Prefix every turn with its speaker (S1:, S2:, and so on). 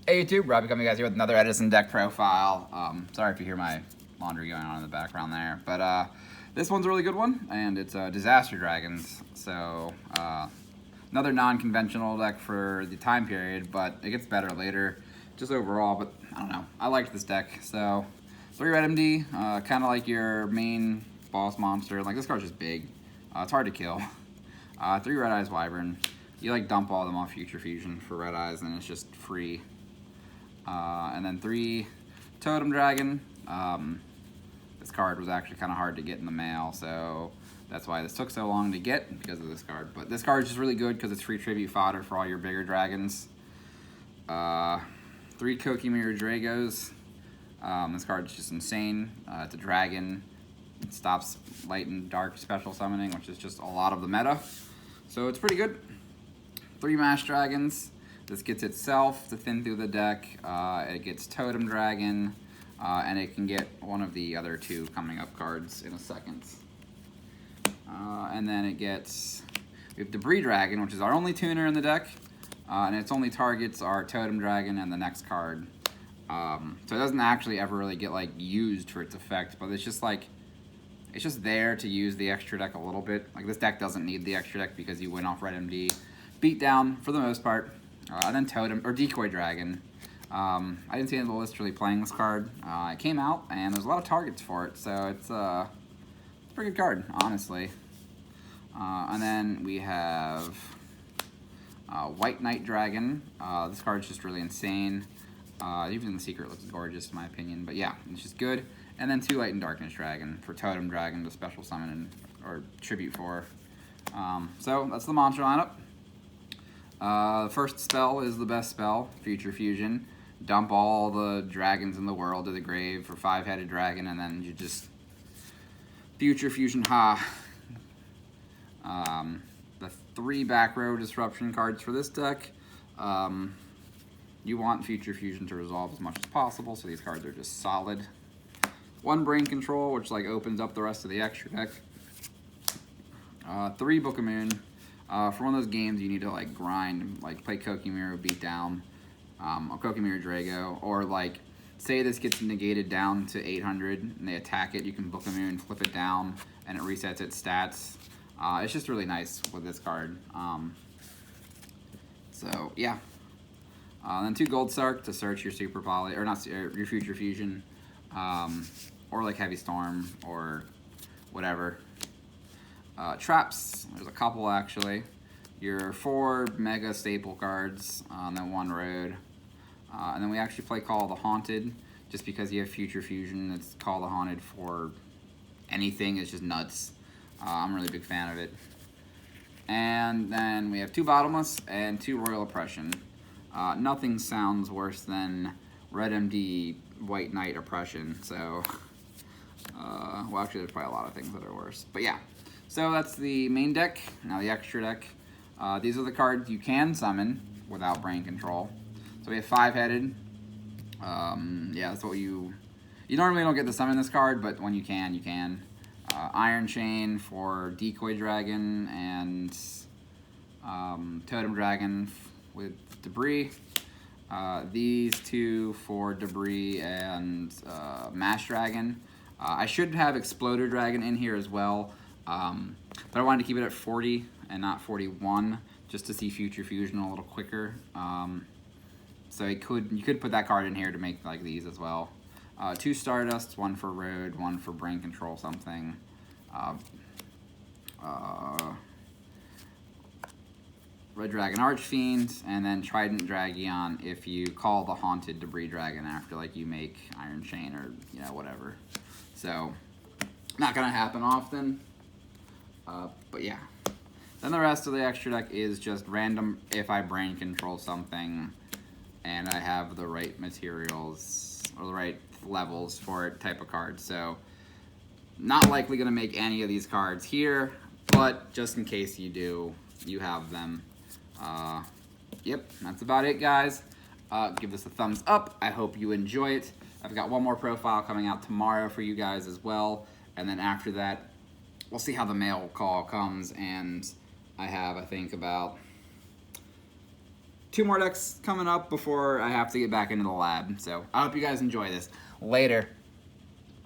S1: Hey YouTube, Robbie coming guys here with another Edison deck profile. Sorry if you hear my laundry going on in the background there, but this one's a really good one, and it's Disaster Dragons. So another non-conventional deck for the time period, but it gets better later, just overall. But I don't know, I liked this deck. So 3 red MD, kind of like your main boss monster. Like this card's just big. It's hard to kill. 3 Red Eyes Wyvern. You like dump all of them off Future Fusion for Red Eyes, and it's just free. And then 3 Totem Dragon. This card was actually kind of hard to get in the mail, so that's why this took so long to get, because of this card. But this card is just really good because it's free tribute fodder for all your bigger dragons. 3 Koki Mirror Dragos. This card is just insane. It's a dragon. It stops light and dark special summoning, which is just a lot of the meta. So it's pretty good. 3 Mash Dragons. This gets itself to thin through the deck. It gets Totem Dragon, and it can get one of the other 2 coming up cards in a second. And then it gets, we have Debris Dragon, which is our only tuner in the deck, and its only targets are Totem Dragon and the next card. So it doesn't actually ever really get like used for its effect, but it's just like, it's just there to use the extra deck a little bit. Like this deck doesn't need the extra deck because you win off Red MD. Beat down for the most part. And then Totem, or Decoy Dragon. I didn't see any of the list really playing this card. It came out, and there's a lot of targets for it, so it's a pretty good card, honestly. And then we have White Knight Dragon. This card's just really insane. Even the secret looks gorgeous, in my opinion, but yeah, it's just good. And then 2 Light and Darkness Dragon for Totem Dragon to special summon or tribute for. So that's the monster lineup. The first spell is the best spell, Future Fusion. Dump all the dragons in the world to the grave for 5-headed dragon, and then you just Future Fusion the 3 back row disruption cards for this deck. You want Future Fusion to resolve as much as possible, so these cards are just solid. 1 Brain Control, which like opens up the rest of the extra deck. 3 Book of Moon. For one of those games you need to like grind, like play Koki Mirror beat down, or Koki Mirror Drago, or like say this gets negated down to 800 and they attack it, you can Book a Moon, flip it down, and it resets its stats. It's just really nice with this card. So yeah. Then 2 Gold Sark to search your Super Poly, or not your Future Fusion, or like Heavy Storm or whatever. Traps, there's a couple actually. Your 4 mega staple cards, and then 1 road. And then we actually play Call the Haunted, just because you have Future Fusion. It's Call the Haunted for anything, it's just nuts. I'm a really big fan of it. And then we have 2 Bottomless and 2 Royal Oppression. Nothing sounds worse than Red MD White Knight Oppression, so well actually there's probably a lot of things that are worse, but yeah. So that's the main deck. Now the extra deck. These are the cards you can summon without Brain Control. So we have 5-headed. Yeah, that's what you normally don't get to summon this card, but when you can, you can. Iron Chain for Decoy Dragon and Totem Dragon with Debris. These 2 for Debris and Mash Dragon. I should have Exploder Dragon in here as well. But I wanted to keep it at 40 and not 41, just to see Future Fusion a little quicker. So you could put that card in here to make like these as well. 2 Stardusts, 1 for Road, 1 for Brain Control something. Red Dragon Archfiend, and then Trident Dragion if you call the Haunted Debris Dragon after like you make Iron Chain or whatever. So not gonna happen often. But yeah. Then the rest of the extra deck is just random if I Brain Control something and I have the right materials or the right levels for it type of cards. So not likely going to make any of these cards here, but just in case you do, you have them. Yep, that's about it, guys. Give this a thumbs up. I hope you enjoy it. I've got one more profile coming out tomorrow for you guys as well. And then after that, we'll see how the mail call comes, and I have, I think, about 2 more decks coming up before I have to get back into the lab. So I hope you guys enjoy this. Later.